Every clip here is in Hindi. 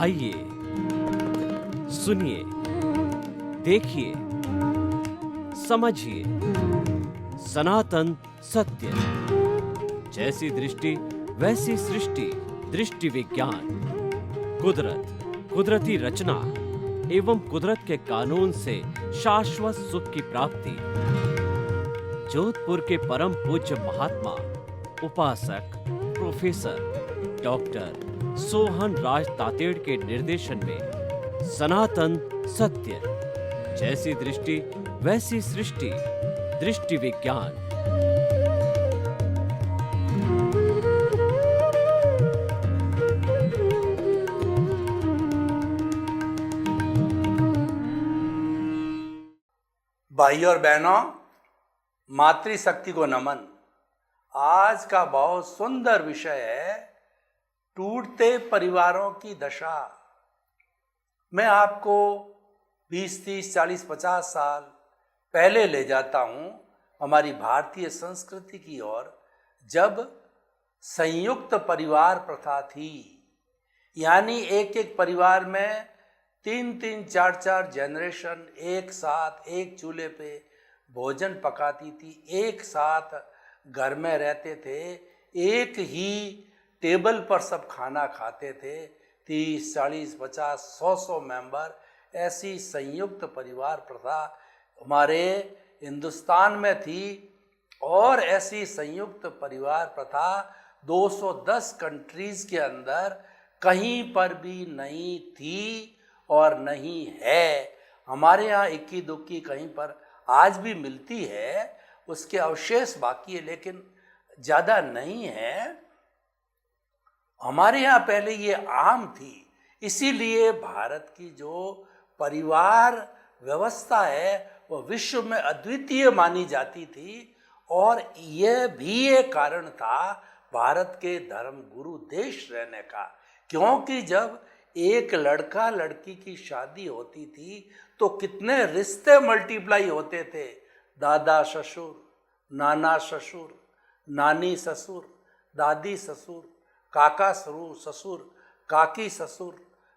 आइए, सुनिए, देखिए, समझिए सनातन सत्य। जैसी दृष्टि वैसी सृष्टि, दृष्टि विज्ञान। कुदरत, कुदरती रचना एवं कुदरत के कानून से शाश्वत सुख की प्राप्ति। जोधपुर के परम पूज्य महात्मा उपासक प्रोफेसर डॉक्टर सोहन राज तातेड़ के निर्देशन में सनातन सत्य। जैसी दृष्टि वैसी सृष्टि, दृष्टि विज्ञान। भाइयों और बहनों, मातृशक्ति को नमन। आज का बहुत सुंदर विषय है टूटते परिवारों की दशा। मैं आपको 20, 30, 40, 50 साल पहले ले जाता हूँ हमारी भारतीय संस्कृति की ओर, जब संयुक्त परिवार प्रथा थी। यानी एक एक परिवार में 3-3, 4-4 जनरेशन एक साथ एक चूल्हे पे भोजन पकाती थी, एक साथ घर में रहते थे, एक ही टेबल पर सब खाना खाते थे। 30, 40, 50, 100 मेंबर, ऐसी संयुक्त परिवार प्रथा हमारे हिंदुस्तान में थी। और ऐसी संयुक्त परिवार प्रथा 210 कंट्रीज के अंदर कहीं पर भी नहीं थी और नहीं है। हमारे यहाँ इक्की दुक्की कहीं पर आज भी मिलती है, उसके अवशेष बाकी है, लेकिन ज़्यादा नहीं है। हमारे यहाँ पहले ये आम थी। इसीलिए भारत की जो परिवार व्यवस्था है वो विश्व में अद्वितीय मानी जाती थी। और यह भी एक कारण था भारत के धर्म गुरु देश रहने का, क्योंकि जब एक लड़का लड़की की शादी होती थी तो कितने रिश्ते मल्टीप्लाई होते थे। दादा ससुर, नाना ससुर, नानी ससुर, दादी ससुर, काका ससुर, काकी ससुर,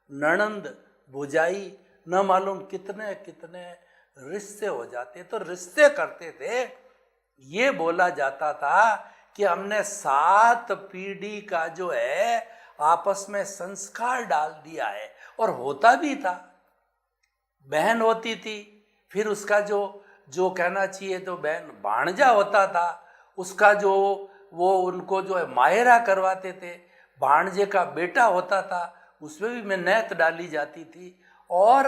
ननंद, भुजाई, न मालूम कितने कितने रिश्ते हो जाते। तो रिश्ते करते थे। ये बोला जाता था कि हमने 7 पीढ़ी का जो है आपस में संस्कार डाल दिया है। और होता भी था। बहन होती थी, फिर उसका जो कहना चाहिए तो बहन भांजा होता था, उसका जो वो उनको जो है मायरा करवाते थे। भांजे का बेटा होता था, उसमें भी मिन्नत डाली जाती थी। और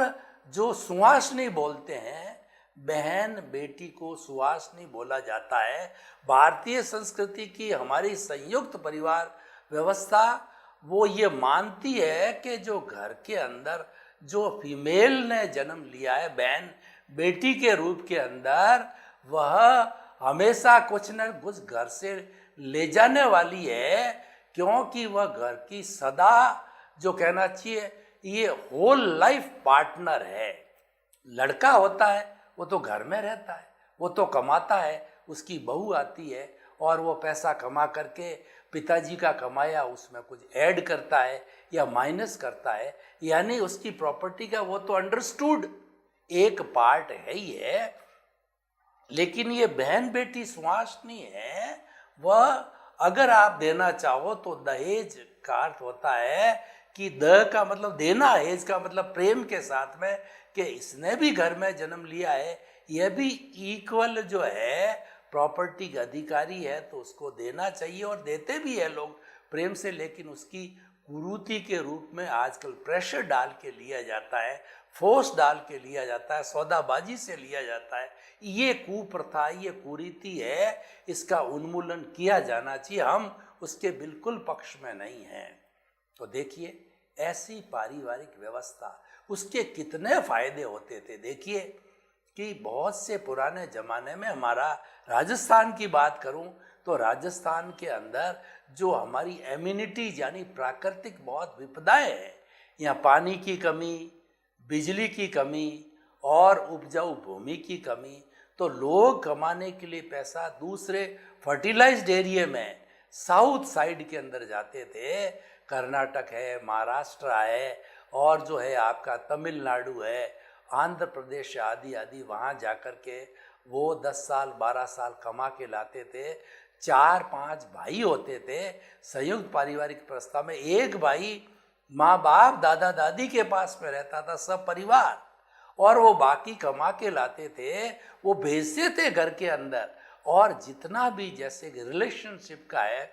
जो सुहासनी बोलते हैं, बहन बेटी को सुहासनी बोला जाता है। भारतीय संस्कृति की हमारी संयुक्त परिवार व्यवस्था वो ये मानती है कि जो घर के अंदर जो फीमेल ने जन्म लिया है बहन बेटी के रूप के अंदर, वह हमेशा कुछ न कुछ घर से ले जाने वाली है, क्योंकि वह घर की सदा जो कहना चाहिए ये होल लाइफ पार्टनर है। लड़का होता है वो तो घर में रहता है, वो तो कमाता है, उसकी बहू आती है और वो पैसा कमा करके पिताजी का कमाया उसमें कुछ ऐड करता है या माइनस करता है, यानी उसकी प्रॉपर्टी का वो तो अंडरस्टूड एक पार्ट है ही है। लेकिन ये बहन बेटी सुहासनी है, वह अगर आप देना चाहो तो दहेज का अर्थ होता है कि द का मतलब देना, हेज का मतलब प्रेम के साथ में, कि इसने भी घर में जन्म लिया है, यह भी इक्वल जो है प्रॉपर्टी का अधिकारी है, तो उसको देना चाहिए। और देते भी है लोग प्रेम से, लेकिन उसकी कुरीति के रूप में आजकल प्रेशर डाल के लिया जाता है, फोर्स डाल के लिया जाता है, सौदाबाजी से लिया जाता है। ये कुप्रथा, ये कुरीति है, इसका उन्मूलन किया जाना चाहिए। हम उसके बिल्कुल पक्ष में नहीं हैं। तो देखिए ऐसी पारिवारिक व्यवस्था, उसके कितने फायदे होते थे। देखिए कि बहुत से पुराने ज़माने में, हमारा राजस्थान की बात करूं तो राजस्थान के अंदर जो हमारी एम्यूनिटीज यानी प्राकृतिक बहुत विपदाएं हैं, यहाँ पानी की कमी, बिजली की कमी और उपजाऊ भूमि की कमी, तो लोग कमाने के लिए पैसा दूसरे फर्टिलाइज्ड एरिया में साउथ साइड के अंदर जाते थे। कर्नाटक है, महाराष्ट्र है और जो है आपका तमिलनाडु है, आंध्र प्रदेश आदि आदि, वहाँ जाकर के वो 10 साल 12 साल कमा के लाते थे। 4-5 भाई होते थे संयुक्त पारिवारिक प्रस्ताव में, एक भाई माँ बाप दादा दादी के पास में रहता था, सब परिवार, और वो बाकी कमा के लाते थे, वो भेजते थे घर के अंदर। और जितना भी जैसे रिलेशनशिप का है,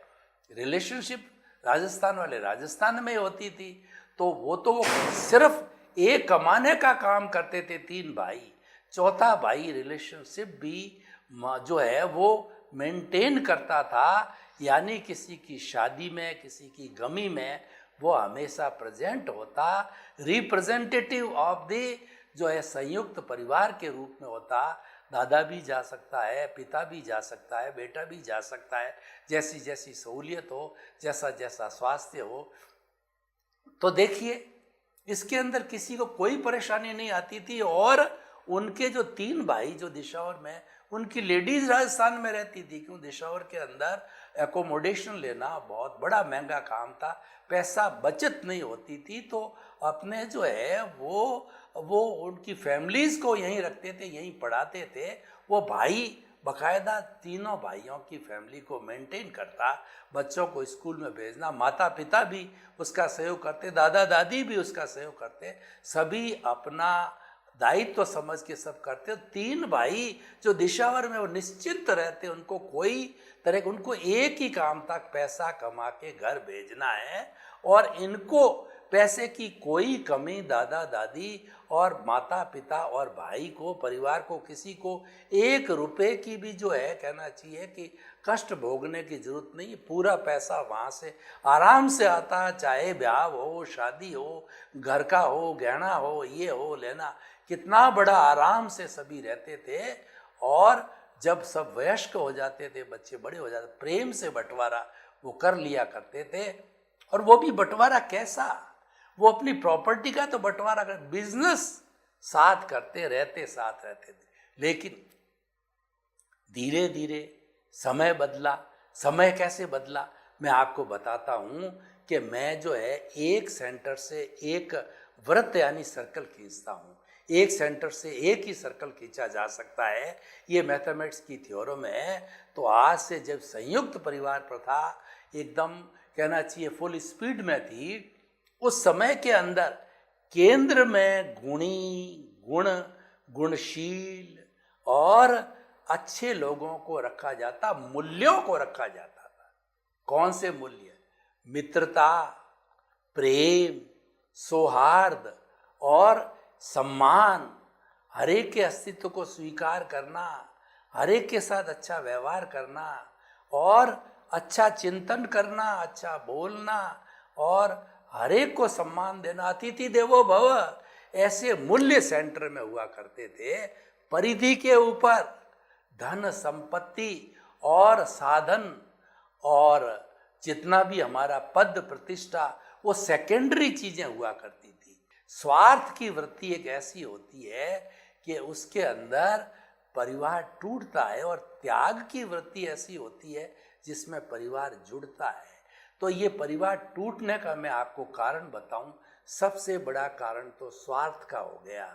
रिलेशनशिप राजस्थान वाले राजस्थान में होती थी, तो वो सिर्फ एक कमाने का काम करते थे 3 भाई, चौथा भाई रिलेशनशिप भी जो है वो मेंटेन करता था, यानी किसी की शादी में, किसी की गमी में वो हमेशा प्रेजेंट होता, रिप्रेजेंटेटिव ऑफ द जो है संयुक्त परिवार के रूप में होता। दादा भी जा सकता है, पिता भी जा सकता है, बेटा भी जा सकता है, जैसी जैसी सहूलियत हो, जैसा जैसा स्वास्थ्य हो। तो देखिए इसके अंदर किसी को कोई परेशानी नहीं आती थी। और उनके जो 3 भाई जो दिशावर में, उनकी लेडीज राजस्थान में रहती थी, क्यों दिशावर के अंदर एकोमोडेशन लेना बहुत बड़ा महंगा काम था, पैसा बचत नहीं होती थी, तो अपने जो है वो उनकी फैमिलीज को यहीं रखते थे, यहीं पढ़ाते थे। वो भाई बकायदा तीनों भाइयों की फैमिली को मेंटेन करता, बच्चों को स्कूल में भेजना, माता पिता भी उसका सहयोग करते, दादा दादी भी उसका सहयोग करते, सभी अपना दायित्व समझ के सब करते। 3 भाई जो दिशावर में वो निश्चिंत रहते, उनको कोई तरह, उनको एक ही काम था, पैसा कमा के घर भेजना है, और इनको पैसे की कोई कमी दादा दादी और माता पिता और भाई को, परिवार को, किसी को 1 रुपए की भी जो है कहना चाहिए कि कष्ट भोगने की जरूरत नहीं। पूरा पैसा वहाँ से आराम से आता, चाहे ब्याह हो, शादी हो, घर का हो, गहना हो, ये हो लेना, कितना बड़ा आराम से सभी रहते थे। और जब सब वयस्क हो जाते थे, बच्चे बड़े हो जाते, प्रेम से बंटवारा वो कर लिया करते थे। और वो भी बंटवारा कैसा, वो अपनी प्रॉपर्टी का तो बंटवारा कर, बिजनेस साथ करते रहते, साथ रहते थे। लेकिन धीरे धीरे समय बदला। समय कैसे बदला मैं आपको बताता हूँ कि मैं जो है एक सेंटर से एक वृत्त यानी सर्कल खींचता हूँ। एक सेंटर से एक ही सर्कल खींचा जा सकता है, ये मैथमेटिक्स की थ्योरम है। तो आज से जब संयुक्त परिवार प्रथा एकदम कहना चाहिए फुल स्पीड में थी, उस समय के अंदर केंद्र में गुणशील और अच्छे लोगों को रखा जाता, मूल्यों को रखा जाता था। कौन से मूल्य? मित्रता, प्रेम, सौहार्द और सम्मान, हरेक के अस्तित्व को स्वीकार करना, हरेक के साथ अच्छा व्यवहार करना और अच्छा चिंतन करना, अच्छा बोलना और हरेक को सम्मान देना, अतिथि देवो भव, ऐसे मूल्य सेंटर में हुआ करते थे। परिधि के ऊपर धन संपत्ति और साधन और जितना भी हमारा पद प्रतिष्ठा, वो सेकेंडरी चीजें हुआ करती थी। स्वार्थ की वृत्ति एक ऐसी होती है कि उसके अंदर परिवार टूटता है, और त्याग की वृत्ति ऐसी होती है जिसमें परिवार जुड़ता है। तो ये परिवार टूटने का मैं आपको कारण बताऊं, सबसे बड़ा कारण तो स्वार्थ का हो गया।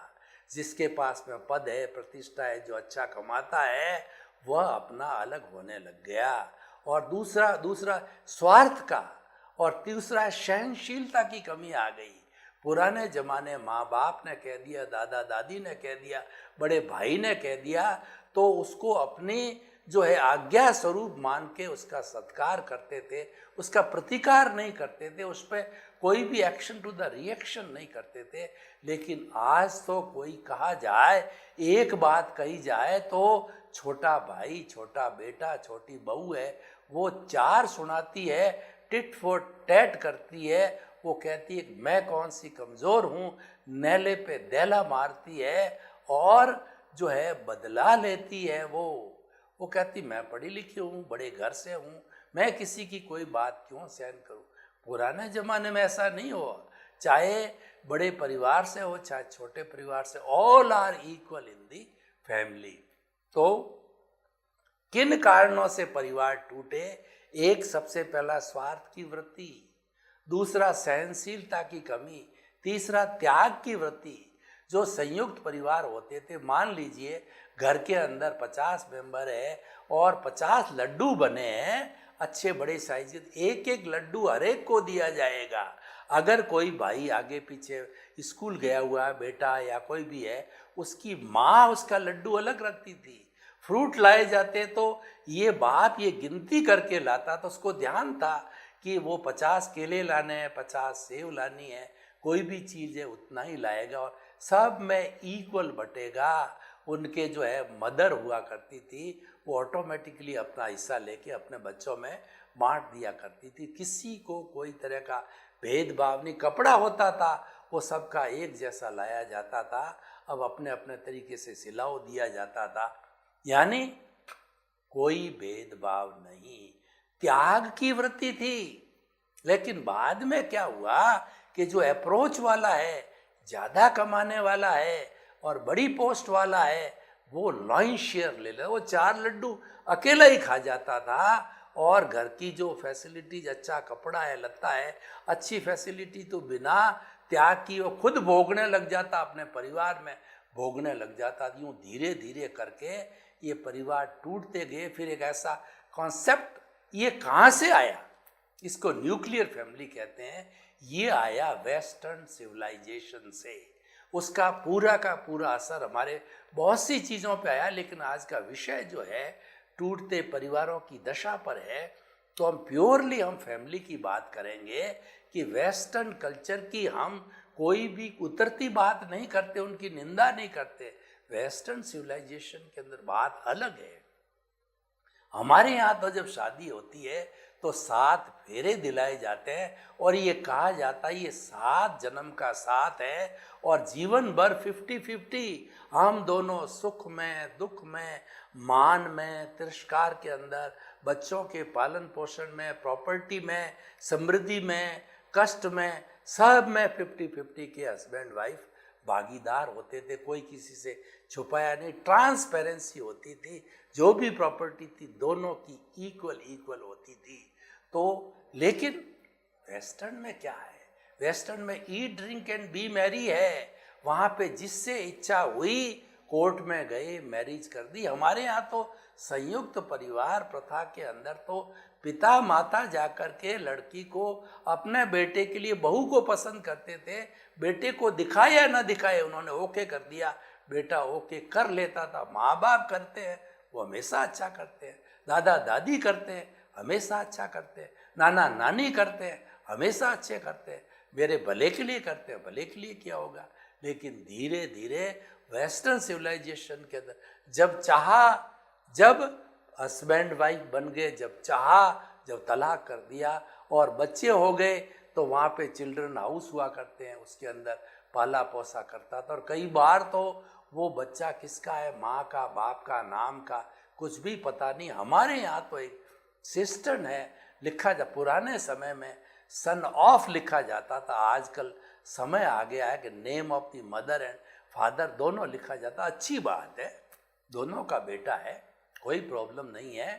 जिसके पास में पद है, प्रतिष्ठा है, जो अच्छा कमाता है, वह अपना अलग होने लग गया। और दूसरा स्वार्थ का, और तीसरा सहनशीलता की कमी आ गई। पुराने जमाने माँ बाप ने कह दिया, दादा दादी ने कह दिया, बड़े भाई ने कह दिया, तो उसको अपनी जो है आज्ञा स्वरूप मान के उसका सत्कार करते थे, उसका प्रतिकार नहीं करते थे, उस पर कोई भी एक्शन टू द रिएक्शन नहीं करते थे। लेकिन आज तो कोई कहा जाए, एक बात कही जाए तो छोटा भाई, छोटा बेटा, छोटी बहू है, वो 4 सुनाती है, टिट फॉर टैट करती है। वो कहती है मैं कौन सी कमज़ोर हूँ, नेले पे दैला मारती है और जो है बदला लेती है। वो कहती मैं पढ़ी लिखी हूँ, बड़े घर से हूँ, मैं किसी की कोई बात क्यों सहन करूँ। पुराने ज़माने में ऐसा नहीं हुआ, चाहे बड़े परिवार से हो चाहे छोटे परिवार से, all are equal in the family. तो किन कारणों से परिवार टूटे? एक सबसे पहला स्वार्थ की वृत्ति, दूसरा सहनशीलता की कमी, तीसरा त्याग की वृत्ति। जो संयुक्त परिवार होते थे, मान लीजिए घर के अंदर 50 मेंबर है और 50 लड्डू बने हैं अच्छे बड़े साइज के, एक एक लड्डू हर एक को दिया जाएगा। अगर कोई भाई आगे पीछे स्कूल गया हुआ है बेटा या कोई भी है, उसकी माँ उसका लड्डू अलग रखती थी। फ्रूट लाए जाते तो ये बाप ये गिनती करके लाता, तो उसको ध्यान था कि वो 50 केले लाने हैं, 50 सेब लानी है, कोई भी चीज़ है उतना ही लाएगा और सब में इक्वल बटेगा। उनके जो है मदर हुआ करती थी, वो ऑटोमेटिकली अपना हिस्सा लेके अपने बच्चों में बांट दिया करती थी। किसी को कोई तरह का भेदभाव नहीं। कपड़ा होता था वो सबका एक जैसा लाया जाता था, अब अपने अपने तरीके से सिलाओ दिया जाता था, यानी कोई भेदभाव नहीं, त्याग की वृत्ति थी। लेकिन बाद में क्या हुआ कि जो अप्रोच वाला है, ज़्यादा कमाने वाला है और बड़ी पोस्ट वाला है, वो लॉइन शेयर ले ले, वो 4 लड्डू अकेला ही खा जाता था और घर की जो फैसिलिटीज, अच्छा कपड़ा है, लत्ता है, अच्छी फैसिलिटी तो बिना त्याग की वो खुद भोगने लग जाता, अपने परिवार में भोगने लग जाता। यूँ धीरे धीरे करके ये परिवार टूटते गए। फिर एक ऐसा कॉन्सेप्ट, ये कहाँ से आया, इसको न्यूक्लियर फैमिली कहते हैं। ये आया वेस्टर्न सिविलाइजेशन से। उसका पूरा का पूरा असर हमारे बहुत सी चीज़ों पे आया। लेकिन आज का विषय जो है टूटते परिवारों की दशा पर है, तो हम प्योरली हम फैमिली की बात करेंगे कि वेस्टर्न कल्चर की हम कोई भी उतरती बात नहीं करते, उनकी निंदा नहीं करते। वेस्टर्न सिविलाइजेशन के अंदर बात अलग है। हमारे यहाँ तो जब शादी होती है तो 7 फेरे दिलाए जाते हैं और ये कहा जाता है ये 7 जन्म का साथ है और जीवन भर 50-50 हम दोनों सुख में, दुख में, मान में, तिरस्कार के अंदर, बच्चों के पालन पोषण में, प्रॉपर्टी में, समृद्धि में, कष्ट में, सब में 50-50 के हस्बैंड वाइफ भागीदार होते थे। कोई किसी से छुपाया नहीं, ट्रांसपेरेंसी होती थी। जो भी प्रॉपर्टी थी दोनों की इक्वल होती थी। तो लेकिन वेस्टर्न में क्या है, वेस्टर्न में eat drink and B Mary है। वहाँ पे जिससे इच्छा हुई कोर्ट में गए, मैरिज कर दी। हमारे यहाँ तो संयुक्त परिवार प्रथा के अंदर तो पिता माता जाकर के लड़की को अपने बेटे के लिए बहू को पसंद करते थे। बेटे को दिखाए या ना दिखाए उन्होंने ओके कर दिया, बेटा ओके कर लेता था। माँ बाप करते हैं वो हमेशा अच्छा करते हैं, दादा दादी करते हैं हमेशा अच्छा करते हैं, नाना नानी करते हैं हमेशा अच्छे करते हैं, मेरे भले के लिए करते हैं, भले के लिए क्या होगा। लेकिन धीरे धीरे वेस्टर्न सिविलाइजेशन के अंदर जब चाहा, जब हस्बैंड वाइफ बन गए, जब चाहा, जब तलाक कर दिया और बच्चे हो गए, तो वहाँ पे चिल्ड्रन हाउस हुआ करते हैं, उसके अंदर पाला पोसा करता था। और कई बार तो वो बच्चा किसका है, माँ का, बाप का, नाम का कुछ भी पता नहीं। हमारे यहाँ तो एक सिस्टम है, लिखा जा, पुराने समय में सन ऑफ लिखा जाता था, आजकल समय आ गया है कि name of the mother and father दोनों लिखा जाता। अच्छी बात है, दोनों का बेटा है, कोई प्रॉब्लम नहीं है।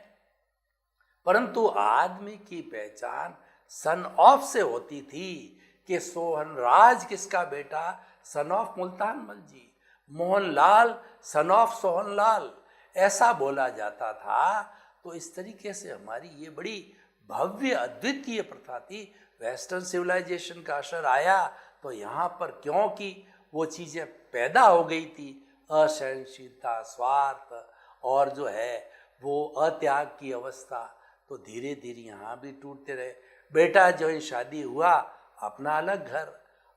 परंतु आदमी की पहचान सन ऑफ से होती थी कि सोहन राज किसका बेटा, सन ऑफ मुल्तान मल जी, मोहनलाल सन ऑफ सोहनलाल, ऐसा बोला जाता था। तो इस तरीके से हमारी ये बड़ी भव्य अद्वितीय प्रथा थी। वेस्टर्न सिविलाइजेशन का असर आया तो यहाँ पर क्योंकि वो चीज़ें पैदा हो गई थी, असहनशीलता, स्वार्थ और जो है वो अत्याग की अवस्था, तो धीरे धीरे यहाँ भी टूटते रहे। बेटा जो है शादी हुआ, अपना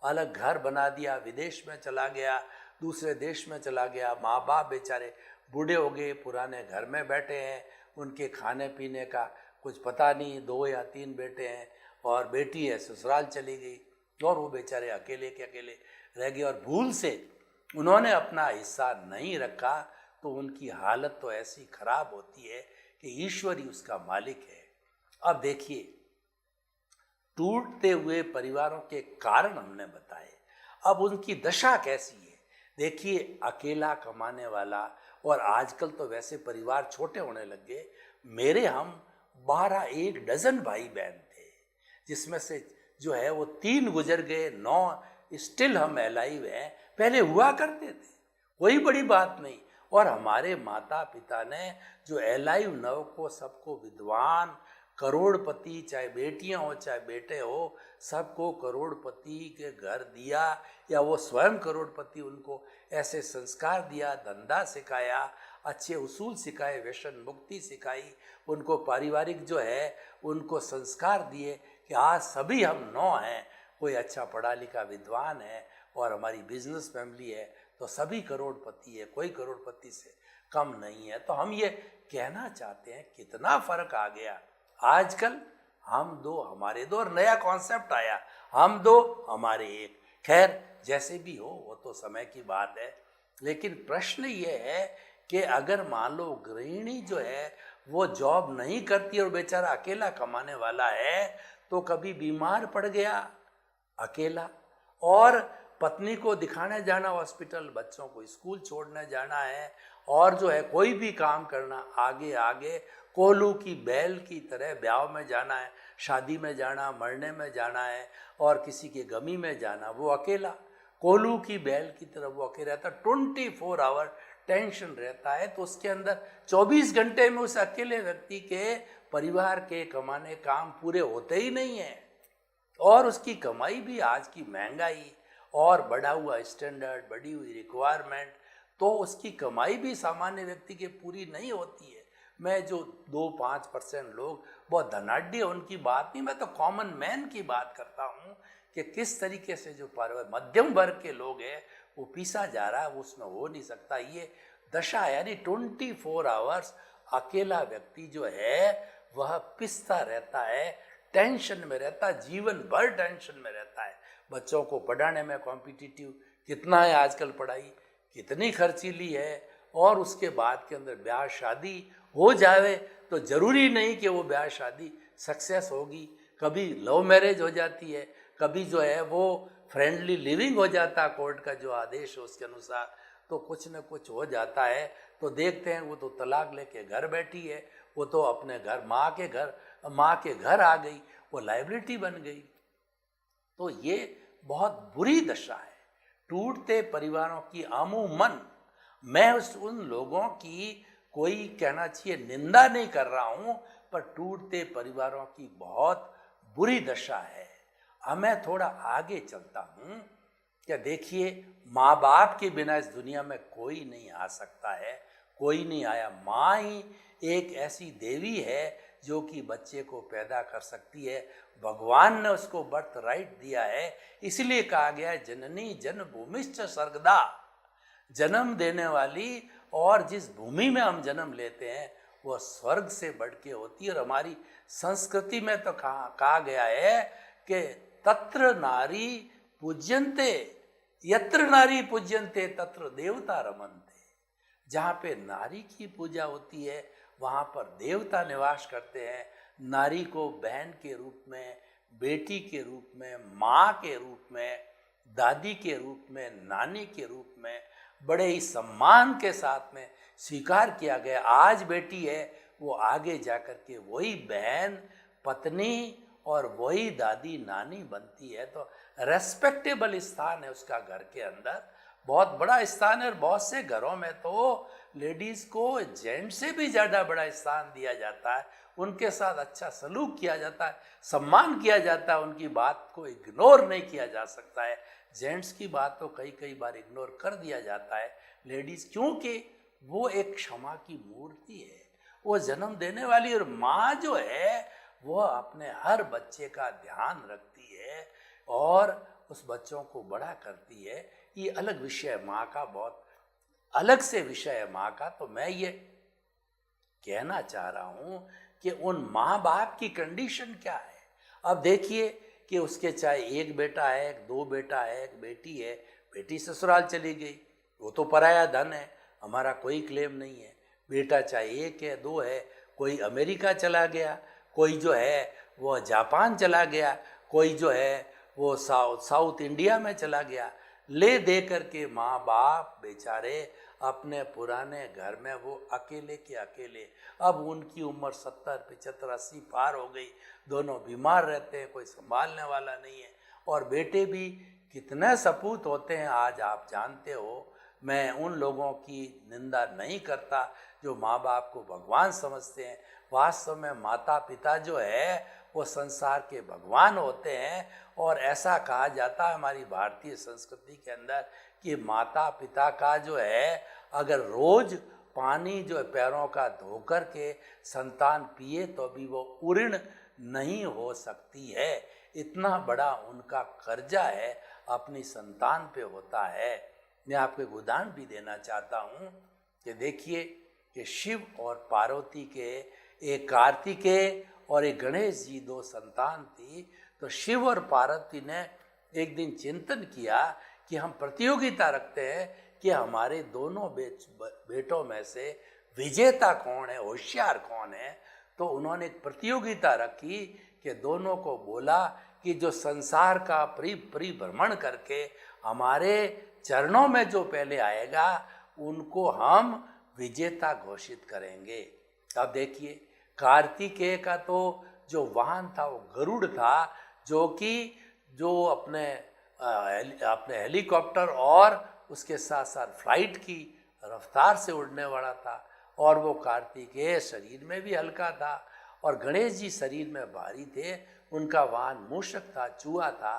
अलग घर बना दिया, विदेश में चला गया, दूसरे देश में चला गया। माँ बाप बेचारे बूढ़े हो गए, पुराने घर में बैठे हैं, उनके खाने पीने का कुछ पता नहीं। 2 या 3 बेटे हैं और बेटी है ससुराल चली गई और वो बेचारे अकेले के अकेले रह गए और भूल से उन्होंने अपना हिस्सा नहीं रखा, तो उनकी हालत तो ऐसी खराब होती है कि ईश्वर ही उसका मालिक है। अब देखिए, टूटते हुए परिवारों के कारण हमने बताए, अब उनकी दशा कैसी है। देखिए, अकेला कमाने वाला, और आजकल तो वैसे परिवार छोटे होने लग गए। मेरे हम 12-1 डजन भाई बहन थे, जिसमें से जो है वो 3 गुजर गए, 9 स्टिल हम अलाइव हैं, पहले हुआ करते थे, कोई बड़ी बात नहीं। और हमारे माता पिता ने जो अलाइव नव को सबको विद्वान करोड़पति, चाहे बेटियां हो चाहे बेटे हो, सबको करोड़पति के घर दिया, या वो स्वयं करोड़पति, उनको ऐसे संस्कार दिया, धंधा सिखाया, अच्छे उसूल सिखाए, व्यसन मुक्ति सिखाई, उनको पारिवारिक जो है उनको संस्कार दिए कि आज सभी हम 9 हैं, कोई अच्छा पढ़ा लिखा विद्वान है और हमारी बिजनेस फैमिली है तो सभी करोड़पति है, कोई करोड़पति से कम नहीं है। तो हम ये कहना चाहते हैं कितना फर्क आ गया। आजकल हम 2 हमारे 2 और नया कॉन्सेप्ट आया, हम 2 हमारे 1। खैर जैसे भी हो वो तो समय की बात है, लेकिन प्रश्न ये है कि अगर मान लो गृहिणी जो है वो जॉब नहीं करती और बेचारा अकेला कमाने वाला है, तो कभी बीमार पड़ गया अकेला, और पत्नी को दिखाने जाना हॉस्पिटल, बच्चों को स्कूल छोड़ने जाना है, और जो है कोई भी काम करना, आगे आगे कोल्हू की बैल की तरह ब्याह में जाना है, शादी में जाना, मरने में जाना है, और किसी के गमी में जाना, वो अकेला कोल्हू की बैल की तरह वो अकेला रहता। 24 आवर टेंशन रहता है, तो उसके अंदर 24 घंटे में उस अकेले व्यक्ति के परिवार के कमाने काम पूरे होते ही नहीं हैं, और उसकी कमाई भी आज की महंगाई और बढ़ा हुआ स्टैंडर्ड, बढ़ी हुई रिक्वायरमेंट, तो उसकी कमाई भी सामान्य व्यक्ति की पूरी नहीं होती है। मैं जो 2-5% लोग बहुत धनाढ़ है उनकी बात नहीं, मैं तो कॉमन मैन की बात करता हूँ कि किस तरीके से जो मध्यम वर्ग के लोग हैं वो पीसा जा रहा है, वो उसमें हो नहीं सकता। ये दशा यानी 24 आवर्स अकेला व्यक्ति जो है वह पिसता रहता है, टेंशन में रहता है, जीवन भर टेंशन में रहता है। बच्चों को पढ़ाने में कॉम्पिटिटिव कितना है आजकल, पढ़ाई कितनी खर्चीली है, और उसके बाद के अंदर ब्याह शादी हो जावे तो जरूरी नहीं कि वो ब्याह शादी सक्सेस होगी। कभी लव मैरिज हो जाती है, कभी जो है वो फ्रेंडली लिविंग हो जाता है, कोर्ट का जो आदेश है उसके अनुसार, तो कुछ न कुछ हो जाता है। तो देखते हैं वो तो तलाक लेके घर बैठी है, वो तो अपने घर माँ के घर आ गई, वो लाइबिलिटी बन गई। तो ये बहुत बुरी दशा है टूटते परिवारों की। अमूमन मैं उन लोगों की कोई कहना चाहिए निंदा नहीं कर रहा हूं, पर टूटते परिवारों की बहुत बुरी दशा है। अब मैं थोड़ा आगे चलता हूं। क्या देखिए, माँ बाप के बिना इस दुनिया में कोई नहीं आ सकता है, कोई नहीं आया। माँ ही एक ऐसी देवी है जो कि बच्चे को पैदा कर सकती है। भगवान ने उसको बर्थ राइट दिया है, इसलिए कहा गया है जननी जन्मभूमिश्च स्वर्गदा, जन्म देने वाली, और जिस भूमि में हम जन्म लेते हैं वह स्वर्ग से बढ़ के होती है। और हमारी संस्कृति में तो कहा गया है कि तत्र नारी पूज्यन्ते, यत्र नारी पूज्यन्ते तत्र देवता रमन्ते। जहाँ पे नारी की पूजा होती है वहाँ पर देवता निवास करते हैं। नारी को बहन के रूप में, बेटी के रूप में, माँ के रूप में, दादी के रूप में, नानी के रूप में बड़े ही सम्मान के साथ में स्वीकार किया गया। आज बेटी है वो आगे जाकर के वही बहन, पत्नी और वही दादी, नानी बनती है। तो रेस्पेक्टेबल स्थान है उसका घर के अंदर, बहुत बड़ा स्थान है। और बहुत से घरों में तो लेडीज़ को जेंट्स से भी ज़्यादा बड़ा स्थान दिया जाता है, उनके साथ अच्छा सलूक किया जाता है, सम्मान किया जाता है, उनकी बात को इग्नोर नहीं किया जा सकता है। जेंट्स की बात तो कई बार इग्नोर कर दिया जाता है लेडीज़, क्योंकि वो एक क्षमा की मूर्ति है, वो जन्म देने वाली। और माँ जो है वो अपने हर बच्चे का ध्यान रखती है और उस बच्चों को बड़ा करती है। ये अलग विषय है, माँ का बहुत अलग से विषय है माँ का। तो मैं ये कहना चाह रहा हूँ कि उन माँ बाप की कंडीशन क्या है। अब देखिए कि उसके चाहे एक बेटा है, 2 बेटा है, 1 बेटी है, बेटी ससुराल चली गई, वो तो पराया धन है, हमारा कोई क्लेम नहीं है। बेटा चाहे 1 है, 2 है, कोई अमेरिका चला गया, कोई जो है वो जापान चला गया, कोई जो है वो साउथ इंडिया में चला गया। ले दे कर के माँ बाप बेचारे अपने पुराने घर में वो अकेले के अकेले। अब उनकी उम्र 70, 75, 80 पार हो गई, दोनों बीमार रहते हैं, कोई संभालने वाला नहीं है। और बेटे भी कितने सपूत होते हैं आज आप जानते हो। मैं उन लोगों की निंदा नहीं करता जो माँ बाप को भगवान समझते हैं। वास्तव में माता पिता जो है वो संसार के भगवान होते हैं। और ऐसा कहा जाता है हमारी भारतीय संस्कृति के अंदर कि माता पिता का जो है अगर रोज पानी जो है पैरों का धोकर के संतान पिए तो भी वो उऋण नहीं हो सकती है। इतना बड़ा उनका कर्जा है अपनी संतान पे होता है। मैं आपको एक उदाहरण भी देना चाहता हूँ कि देखिए कि शिव और पार्वती के एक कार्तिकेय और एक गणेश जी दो संतान थी। तो शिव और पार्वती ने एक दिन चिंतन किया कि हम प्रतियोगिता रखते हैं कि हमारे दोनों बेटों में से विजेता कौन है, होशियार कौन है। तो उन्होंने एक प्रतियोगिता रखी कि दोनों को बोला कि जो संसार का परिभ्रमण करके हमारे चरणों में जो पहले आएगा उनको हम विजेता घोषित करेंगे। अब देखिए कार्तिकेय का तो जो वाहन था वो गरुड़ था, जो अपने हेलीकॉप्टर और उसके साथ साथ फ्लाइट की रफ्तार से उड़ने वाला था। और वो कार्तिकेय शरीर में भी हल्का था और गणेश जी शरीर में भारी थे। उनका वाहन मूषक था, चूहा था।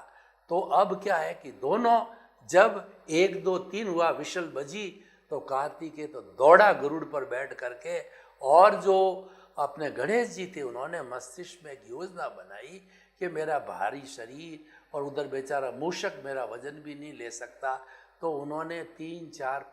तो अब क्या है कि दोनों जब 1 2 3 हुआ, विशल बजी, तो कार्तिकेय तो दौड़ा गरुड़ पर बैठ करके। और जो अपने गणेश जी थे उन्होंने मस्तिष्क में एक योजना बनाई कि मेरा भारी शरीर और उधर बेचारा मूषक मेरा वजन भी नहीं ले सकता। तो उन्होंने 3-4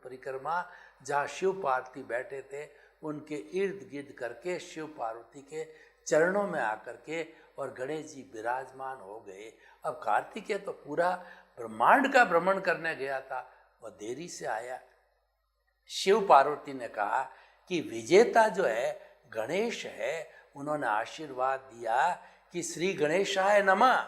परिक्रमा जहाँ शिव पार्वती बैठे थे उनके इर्द गिर्द करके शिव पार्वती के चरणों में आकर के और गणेश जी विराजमान हो गए। अब कार्तिकेय तो पूरा ब्रह्मांड का भ्रमण करने गया था, वह देरी से आया। शिव पार्वती ने कहा कि विजेता जो है गणेश है। उन्होंने आशीर्वाद दिया कि श्री गणेशाय नमः।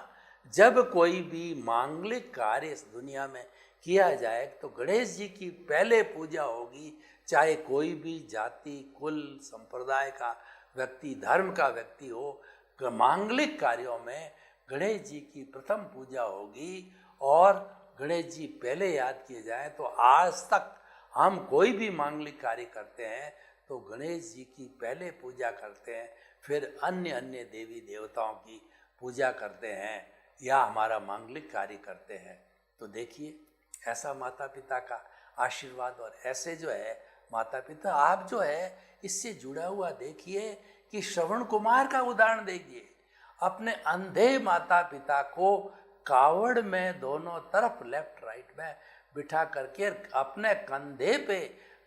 जब कोई भी मांगलिक कार्य इस दुनिया में किया जाए तो गणेश जी की पहले पूजा होगी, चाहे कोई भी जाति कुल संप्रदाय का व्यक्ति, धर्म का व्यक्ति हो। मांगलिक कार्यों में गणेश जी की प्रथम पूजा होगी और गणेश जी पहले याद किए जाए। तो आज तक हम कोई भी मांगलिक कार्य करते हैं तो गणेश जी की पहले पूजा करते हैं, फिर अन्य अन्य देवी देवताओं की पूजा करते हैं या हमारा मांगलिक कार्य करते हैं। तो देखिए ऐसा माता पिता का आशीर्वाद। और ऐसे जो है माता पिता, आप जो है इससे जुड़ा हुआ देखिए कि श्रवण कुमार का उदाहरण देखिए। अपने अंधे माता पिता को कावड़ में दोनों तरफ लेफ्ट राइट में बिठा करके अपने कंधे पे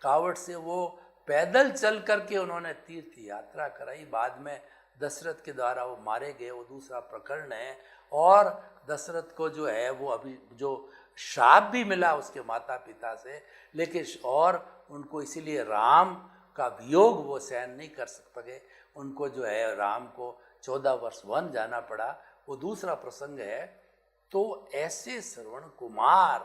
कावड़ से वो पैदल चल करके उन्होंने तीर्थ यात्रा कराई। बाद में दशरथ के द्वारा वो मारे गए, वो दूसरा प्रकरण है। और दशरथ को जो है वो अभी जो शाप भी मिला उसके माता पिता से, लेकिन और उनको इसीलिए राम का वियोग वो सहन नहीं कर सके। उनको जो है राम को 14 वर्ष वन जाना पड़ा, वो दूसरा प्रसंग है। तो ऐसे श्रवण कुमार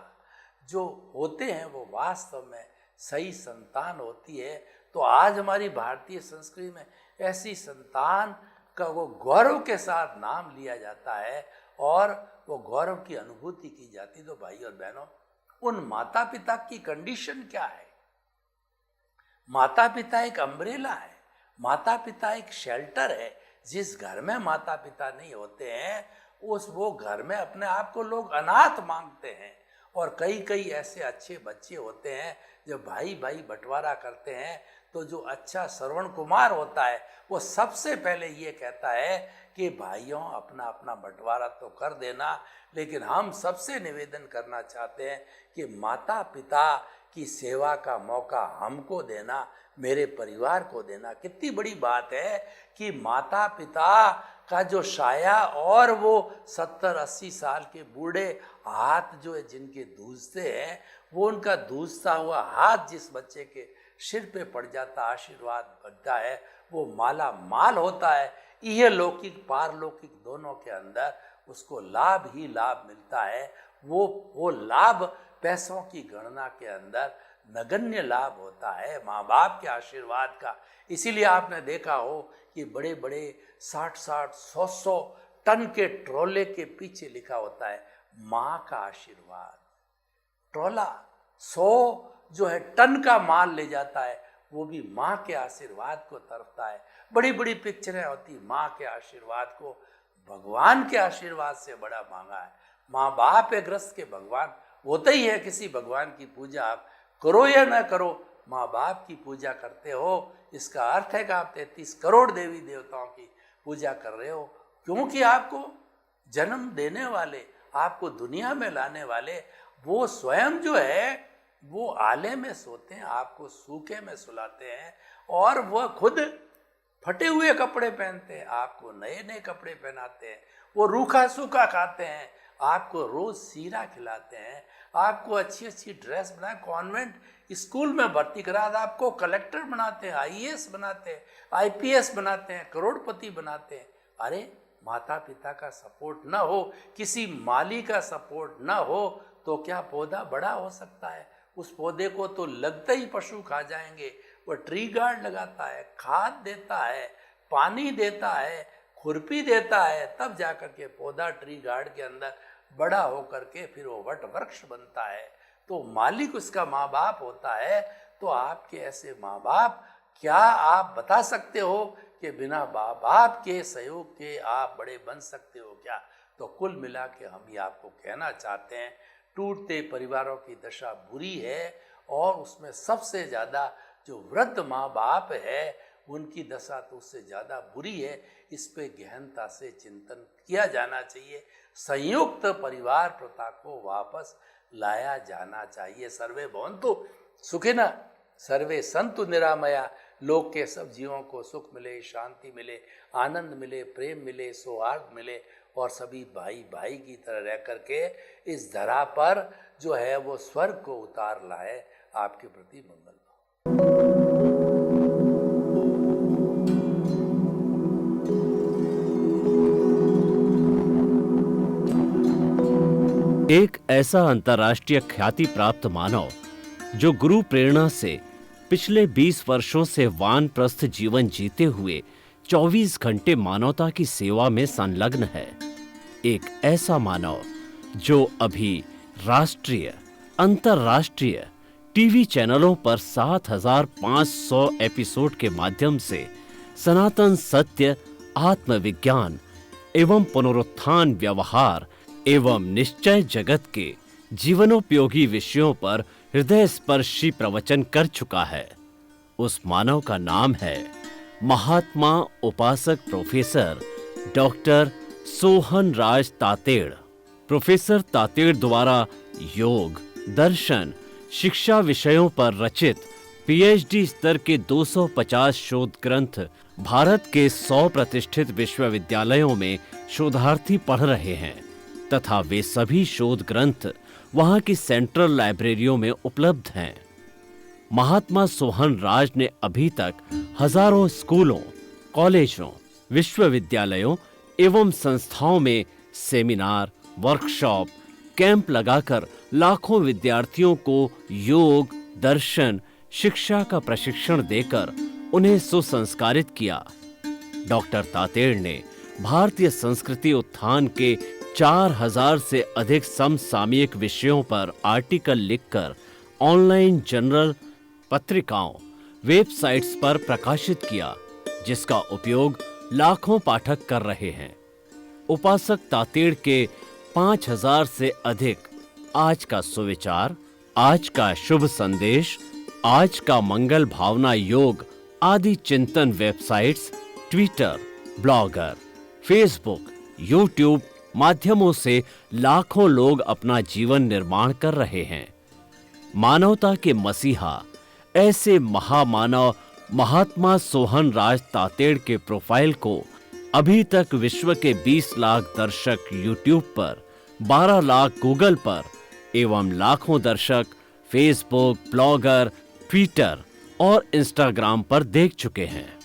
जो होते हैं वो वास्तव में सही संतान होती है। तो आज हमारी भारतीय संस्कृति में ऐसी संतान का वो गौरव के साथ नाम लिया जाता है और वो गौरव की अनुभूति की जाती। तो भाई और बहनों, उन माता पिता की कंडीशन क्या है? माता पिता एक अम्ब्रेला है, माता पिता एक शेल्टर है। जिस घर में माता पिता नहीं होते हैं वो घर में अपने आप को लोग अनाथ मांगते हैं। और कई ऐसे अच्छे बच्चे होते हैं जो भाई भाई बंटवारा करते हैं। तो जो अच्छा श्रवण कुमार होता है वो सबसे पहले ये कहता है कि भाइयों अपना अपना बंटवारा तो कर देना, लेकिन हम सबसे निवेदन करना चाहते हैं कि माता पिता की सेवा का मौका हमको देना, मेरे परिवार को देना। कितनी बड़ी बात है कि माता पिता का जो साया और वो 70-80 साल के बूढ़े हाथ जो है जिनके धूसते हैं, वो उनका धूसता हुआ हाथ जिस बच्चे के सिर पे पड़ जाता, आशीर्वाद बनता है, वो माला माल होता है। यह लौकिक पारलौकिक दोनों के अंदर उसको लाभ ही लाभ मिलता है। वो लाभ पैसों की गणना के अंदर नगण्य लाभ होता है माँ बाप के आशीर्वाद का। इसीलिए आपने देखा हो कि बड़े बड़े 60-60, 100-100 टन के ट्रोले के पीछे लिखा होता है माँ का आशीर्वाद। ट्रोला 100 जो है टन का माल ले जाता है, वो भी माँ के आशीर्वाद को तरफता है। बड़ी बड़ी पिक्चरें होती, माँ के आशीर्वाद को भगवान के आशीर्वाद से बड़ा मांगा है। माँ बाप है ग्रस्त के भगवान होता ही है। किसी भगवान की पूजा आप करो या ना करो, माँ बाप की पूजा करते हो, इसका अर्थ है कि आप 33 करोड़ देवी देवताओं की पूजा कर रहे हो, क्योंकि आपको जन्म देने वाले, आपको दुनिया में लाने वाले, वो स्वयं जो है वो आले में सोते हैं, आपको सूखे में सुलाते हैं, और वह खुद फटे हुए कपड़े पहनते हैं, आपको नए नए कपड़े पहनाते हैं। वो रूखा सूखा खाते हैं, आपको रोज सीरा खिलाते हैं, आपको अच्छी अच्छी ड्रेस बना, कॉन्वेंट स्कूल में भर्ती करा, आपको कलेक्टर बनाते हैं, आईएएस बनाते हैं, आईपीएस बनाते हैं, करोड़पति बनाते हैं। अरे माता पिता का सपोर्ट ना हो, किसी माली का सपोर्ट ना हो, तो क्या पौधा बड़ा हो सकता है? उस पौधे को तो लगते ही पशु खा जाएंगे। वो ट्री गार्ड लगाता है, खाद देता है, पानी देता है, खुरपी देता है, तब जाकर के पौधा ट्री गार्ड के अंदर बड़ा होकर के फिर वो वट वृक्ष बनता है। तो मालिक उसका माँ बाप होता है। तो आपके ऐसे माँ बाप, क्या आप बता सकते हो कि बिना माँ बाप के सहयोग के आप बड़े बन सकते हो क्या? तो कुल मिला के हम ये आपको कहना चाहते हैं, टूटते परिवारों की दशा बुरी है, और उसमें सबसे ज़्यादा जो वृद्ध माँ बाप है उनकी दशा तो उससे ज़्यादा बुरी है। इस पे गहनता से चिंतन किया जाना चाहिए। संयुक्त परिवार प्रथा को वापस लाया जाना चाहिए। सर्वे भवन्तु सुखिनः, सर्वे सन्तु निरामया। लोक के सब जीवों को सुख मिले, शांति मिले, आनंद मिले, प्रेम मिले, सौहार्द मिले, और सभी भाई भाई की तरह रह करके इस धरा पर जो है वो स्वर्ग को उतार लाए। आपके प्रति मंगल भाव। एक ऐसा अंतर्राष्ट्रीय ख्याति प्राप्त मानव जो गुरु प्रेरणा से पिछले 20 वर्षों से वानप्रस्थ जीवन जीते हुए 24 घंटे मानवता की सेवा में संलग्न है। एक ऐसा मानव जो अभी राष्ट्रीय, अंतर्राष्ट्रीय टीवी चैनलों पर 7,500 एपिसोड के माध्यम से सनातन सत्य, आत्मविज्ञान एवं पुनरुत्थान, व्यवहार एवं निश्चय जगत के जीवनोपयोगी विषयों पर हृदय स्पर्शी प्रवचन कर चुका है। उस मानव का नाम है महात्मा उपासक प्रोफेसर डॉक्टर सोहन राज तातेड़। प्रोफेसर तातेड़ द्वारा योग, दर्शन, शिक्षा विषयों पर रचित पीएचडी स्तर के 250 शोध ग्रंथ भारत के 100 प्रतिष्ठित विश्वविद्यालयों में शोधार्थी पढ़ रहे हैं, तथा वे सभी शोध ग्रंथ वहां की सेंट्रल लाइब्रेरियों में उपलब्ध हैं। महात्मा सोहन राज ने अभी तक हजारों स्कूलों, कॉलेजों, विश्वविद्यालयों एवं संस्थाओं में सेमिनार, वर्कशॉप, कैंप लगाकर लाखों विद्यार्थियों को योग, दर्शन, शिक्षा का प्रशिक्षण देकर उन्हें सुसंस्कारित किया। डॉक्टर तातेड़ ने भारतीय संस्कृति उत्थान के 4000 से अधिक समसामयिक विषयों पर आर्टिकल लिखकर ऑनलाइन जर्नल, पत्रिकाओं, वेबसाइट्स पर प्रकाशित किया, जिसका उपयोग लाखों पाठक कर रहे हैं। उपासक तातेड़ के 5000 से अधिक आज का सुविचार, आज का शुभ संदेश, आज का मंगल भावना योग आदि चिंतन websites, Twitter, blogger, Facebook, YouTube माध्यमों से लाखों लोग अपना जीवन निर्माण कर रहे हैं। मानवता के मसीहा ऐसे महामानव महात्मा सोहन राज तातेड़ के प्रोफाइल को अभी तक विश्व के 20 लाख दर्शक यूट्यूब पर, 12 लाख गूगल पर एवं लाखों दर्शक फेसबुक, ब्लॉगर, ट्विटर और इंस्टाग्राम पर देख चुके हैं।